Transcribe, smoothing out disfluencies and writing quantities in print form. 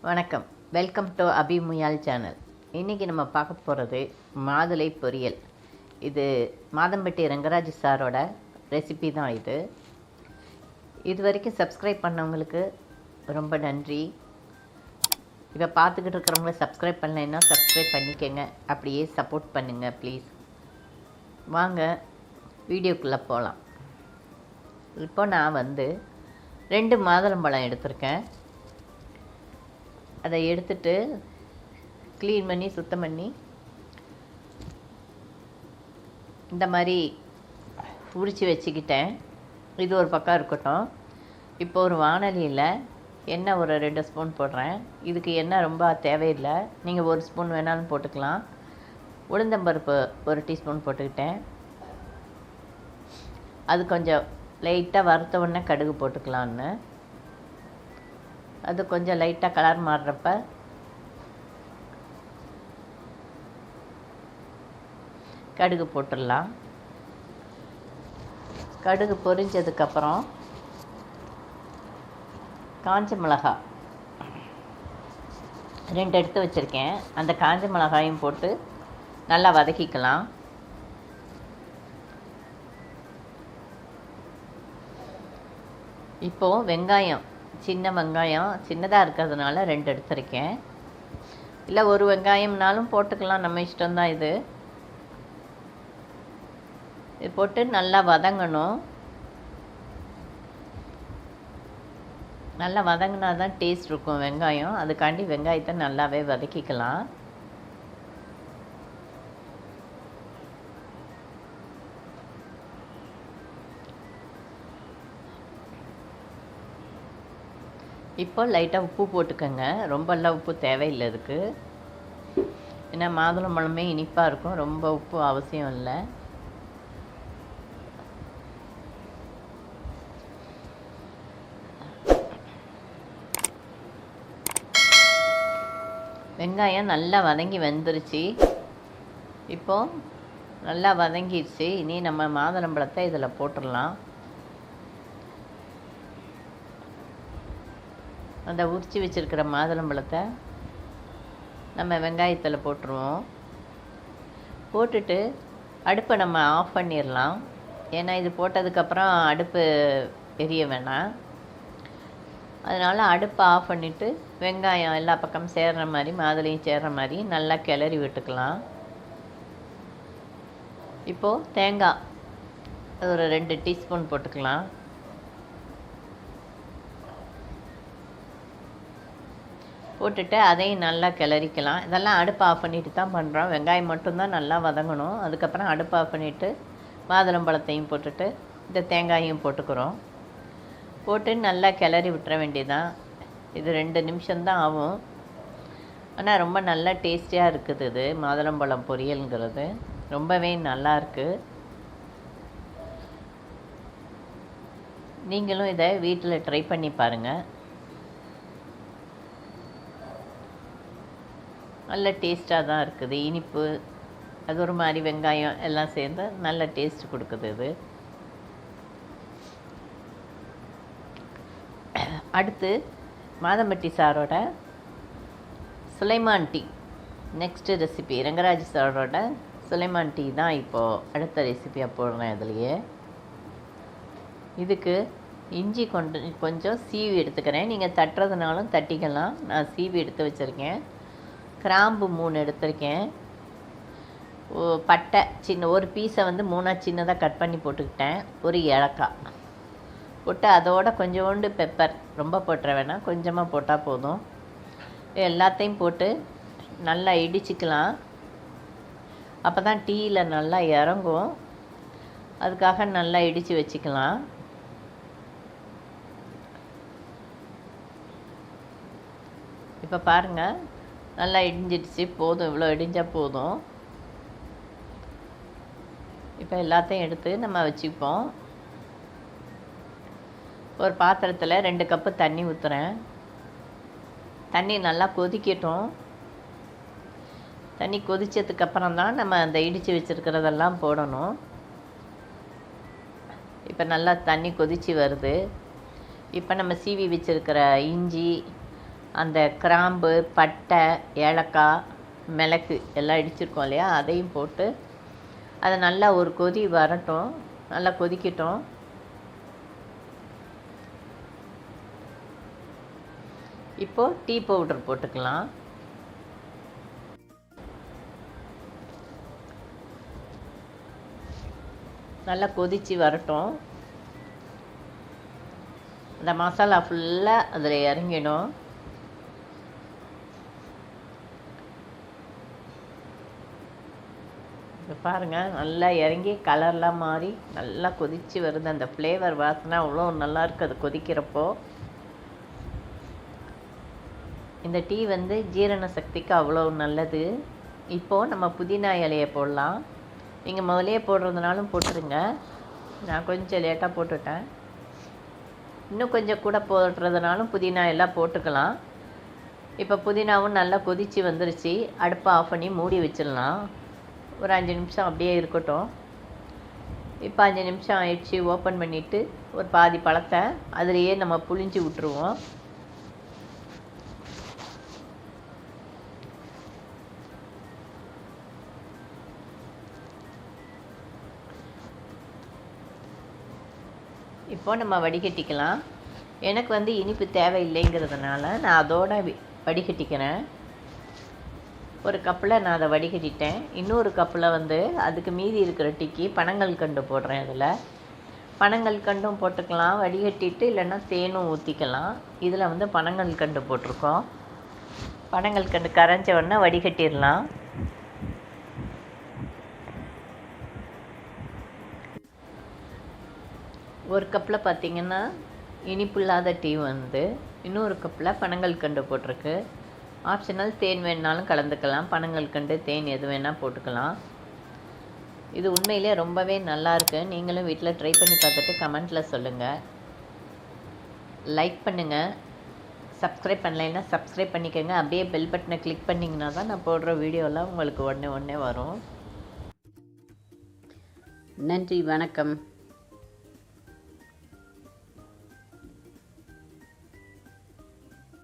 வணக்கம். Welcome to Abimuyal channel. இன்றைக்கி நம்ம பார்க்க போகிறது மாதுளை பொரியல். இது மாதம்பட்டி ரங்கராஜ் சாரோட ரெசிபி தான். இது வரைக்கும் சப்ஸ்கிரைப் பண்ணவங்களுக்கு ரொம்ப நன்றி. இப்போ பார்த்துக்கிட்டு இருக்கிறவங்கள சப்ஸ்கிரைப் பண்ணலைன்னா சப்ஸ்கிரைப் பண்ணிக்கங்க. அப்படியே சப்போர்ட் பண்ணுங்கள் ப்ளீஸ். வாங்க வீடியோக்குள்ளே போகலாம். இப்போ நான் 2 மாதுளம்பழம் எடுத்திருக்கேன். அதை எடுத்துட்டு க்ளீன் பண்ணி சுத்தம் பண்ணி இந்த மாதிரி உரித்து வச்சுக்கிட்டேன். இது ஒரு பக்கம் இருக்கட்டும். இப்போ ஒரு வாணலியில் எண்ணெய் ஒரு 2 ஸ்பூன் போடுறேன். இதுக்கு எண்ணெய் ரொம்ப தேவையில்லை, நீங்கள் 1 ஸ்பூன் வேணாலும் போட்டுக்கலாம். உளுந்தம்பருப்பு 1 டீஸ்பூன் போட்டுக்கிட்டேன். அது கொஞ்சம் லைட்டாக வறுத்த உடனே கடுகு போட்டுக்கலான்னு. அது கொஞ்சம் லைட்டாக கலர் மாறுறப்ப கடுகு போட்டுடலாம். கடுகு பொரிஞ்சதுக்கப்புறம் காஞ்ச மிளகாய் 2 எடுத்து வச்சுருக்கேன். அந்த காஞ்ச மிளகாயும் போட்டு நல்லா வதக்கிக்கலாம். இப்போது வெங்காயம், சின்ன வெங்காயம் சின்னதாக இருக்கிறதுனால 2 எடுத்திருக்கேன். இல்லை ஒரு வெங்காயம்னாலும் போட்டுக்கலாம், நம்ம இஷ்டம்தான். இது போட்டு நல்லா வதங்கணும். நல்லா வதங்கினா தான் டேஸ்ட் இருக்கும் வெங்காயம். அதுக்காண்டி வெங்காயத்தை நல்லாவே வதக்கிக்கலாம். இப்போ லைட்டாக உப்பு போட்டுக்கோங்க. ரொம்பலாம் உப்பு தேவையில்லை இதுக்கு. ஏன்னா மாதுளம்பழமே இனிப்பாக இருக்கும், ரொம்ப உப்பு அவசியம் இல்லை. வெங்காயம் நல்லா வதங்கி வந்துருச்சு. இப்போது நல்லா வதங்கிடுச்சு. இனி நம்ம மாதுளம்பழத்தை இதில் போட்டுடலாம். அந்த உரித்து வச்சுருக்கிற மாதுளம்பழத்தை நம்ம வெங்காயத்தில் போட்டுருவோம். போட்டுட்டு அடுப்பை நம்ம ஆஃப் பண்ணிடலாம். ஏன்னா இது போட்டதுக்கப்புறம் அடுப்பு எரிய வேணாம். அதனால் அடுப்பை ஆஃப் பண்ணிவிட்டு வெங்காயம் எல்லா பக்கமும் சேர்கிற மாதிரி, மாதுளையும் சேர்கிற மாதிரி நல்லா கிளறி விட்டுக்கலாம். இப்போது தேங்காய் அது ஒரு 2 டீஸ்பூன் போட்டுக்கலாம். போட்டுட்டு அதையும் நல்லா கிளறிக்கலாம். இதெல்லாம் அடுப்பு ஆஃப் பண்ணிவிட்டு தான் பண்ணுறோம். வெங்காயம் மட்டும்தான் நல்லா வதங்கணும். அதுக்கப்புறம் அடுப்பு ஆஃப் பண்ணிவிட்டு மாதுளம்பழத்தையும் போட்டுட்டு இந்த தேங்காயும் போட்டுக்கிறோம். போட்டு நல்லா கிளறி விட்டுற வேண்டியதான். இது 2 நிமிஷம்தான் ஆகும். ஆனால் ரொம்ப நல்லா டேஸ்டியாக இருக்குது. இது மாதுளம்பழம் பொரியல்ங்கிறது ரொம்பவே நல்லா இருக்குது. நீங்களும் இதை வீட்டில் ட்ரை பண்ணி பாருங்கள். நல்ல டேஸ்ட்டாக தான் இருக்குது. இனிப்பு அது ஒரு மாதிரி வெங்காயம் எல்லாம் சேர்ந்து நல்ல டேஸ்ட் கொடுக்குது இது. அடுத்து மாதம்பட்டி சாரோட Sulaiman tea next recipe. Rangaraj சாரோட சுலைமான் டீ தான் இப்போது அடுத்த ரெசிபியாக போடுறேன். இதுலையே இதுக்கு இஞ்சி கொஞ்சம் சீவி எடுத்துக்கிறேன். நீங்கள் தட்டுறதுனாலும் தட்டிக்கலாம். நான் சீவி எடுத்து வச்சுருக்கேன். கிராம்பு 3 எடுத்திருக்கேன். பட்டை சின்ன ஒரு பீஸை 3ஆக சின்னதாக கட் பண்ணி போட்டுக்கிட்டேன். ஒரு ஏலக்காய் போட்டு அதோட கொஞ்சோண்டு பெப்பர், ரொம்ப போட்டுற வேணாம், கொஞ்சமாக போட்டால் போதும். எல்லாத்தையும் போட்டு நல்லா இடிச்சிக்கலாம். அப்போ தான் டீயில் நல்லா இறங்கும். அதுக்காக நல்லா இடித்து வச்சுக்கலாம். இப்போ பாருங்கள், நல்லா இடிஞ்சிடுச்சு. போதும், இவ்வளோ இடிஞ்சால் போதும். இப்போ எல்லாத்தையும் எடுத்து நம்ம வச்சுப்போம். ஒரு பாத்திரத்தில் 2 கப்பு தண்ணி ஊற்றுறேன். தண்ணி நல்லா கொதிக்கட்டும். தண்ணி கொதித்ததுக்கப்புறம் தான் நம்ம அந்த இடித்து வச்சுருக்கிறதெல்லாம் போடணும். இப்போ நல்லா தண்ணி கொதித்து வருது. இப்போ நம்ம சீவி வச்சுருக்கிற இஞ்சி, அந்த கிராம்பு, பட்டை, ஏலக்காய், மிளகு எல்லாம் இடிச்சிருக்கோம் இல்லையா, அதையும் போட்டு அதை நல்லா ஒரு கொதி வரட்டும், நல்லா கொதிக்கட்டும். இப்போது டீ பவுடர் போட்டுக்கலாம். நல்லா கொதித்து வரட்டும். அந்த மசாலா ஃபுல்லாக அதில் இறங்கிடும். இப்போ பாருங்கள், நல்லா இறங்கி கலர்லாம் மாறி நல்லா கொதித்து வருது. அந்த ஃப்ளேவர் வாசனை அவ்வளோ நல்லாயிருக்கு அது கொதிக்கிறப்போ. இந்த டீ வந்து ஜீரண சக்திக்கு அவ்வளோ நல்லது. இப்போது நம்ம புதினா இலையை போடலாம். நீங்கள் முதலே போடுறதுனாலும் போட்டுருங்க. நான் கொஞ்சம் லேட்டாக போட்டுட்டேன். இன்னும் கொஞ்சம் கூட போடுறதுனாலும் புதினா எல்லாம் போட்டுக்கலாம். இப்போ புதினாவும் நல்லா கொதித்து வந்துருச்சு. அடுப்பை ஆஃப் பண்ணி மூடி வச்சிடலாம். ஒரு 5 நிமிஷம் அப்படியே இருக்கட்டும். இப்போ 5 நிமிஷம் ஆயிடுச்சு. ஓப்பன் பண்ணிவிட்டு ஒரு பாதி பழத்தை அதிலையே நம்ம புழிஞ்சு விட்டுருவோம். இப்போது நம்ம வடிகட்டிக்கலாம். எனக்கு வந்து இனிப்பு தேவையில்லைங்கிறதுனால நான் அதோட வடிகட்டிக்கிறேன். ஒரு கப்பில் நான் அதை வடிகட்டிட்டேன். இன்னொரு கப்பில் வந்து அதுக்கு மீதி இருக்கிற டீக்கு பனங்கல்கண்டு போடுறேன். அதில் பனங்கல்கண்டும் போட்டுக்கலாம், வடிகட்டிட்டு இல்லைன்னா தேனும் ஊற்றிக்கலாம். இதில் வந்து பனங்கல்கண்டு போட்டிருக்கோம். பனங்கல்கண்டு கரைஞ்ச உடனே வடிகட்டிடலாம். ஒரு கப்பில் பார்த்திங்கன்னா இனிப்பு இல்லாத டீ வந்து, இன்னொரு கப்பில் பனங்கல்கண்டு போட்டிருக்கு. ஆப்ஷனல் தேன் வேணுனாலும் கலந்துக்கலாம். பனங்கல்கண்டு, தேன் எது வேணால் போட்டுக்கலாம். இது உண்மையிலே ரொம்பவே நல்லாயிருக்கு. நீங்களும் வீட்டில் ட்ரை பண்ணி பார்த்துட்டு கமெண்ட்டில் சொல்லுங்கள். லைக் பண்ணுங்கள். சப்ஸ்கிரைப் பண்ணலைன்னா சப்ஸ்கிரைப் பண்ணிக்கோங்க. அப்படியே பெல் பட்டனை கிளிக் பண்ணிங்கன்னா தான் நான் போடுற வீடியோலாம் உங்களுக்கு உடனே வரும். நன்றி, வணக்கம்.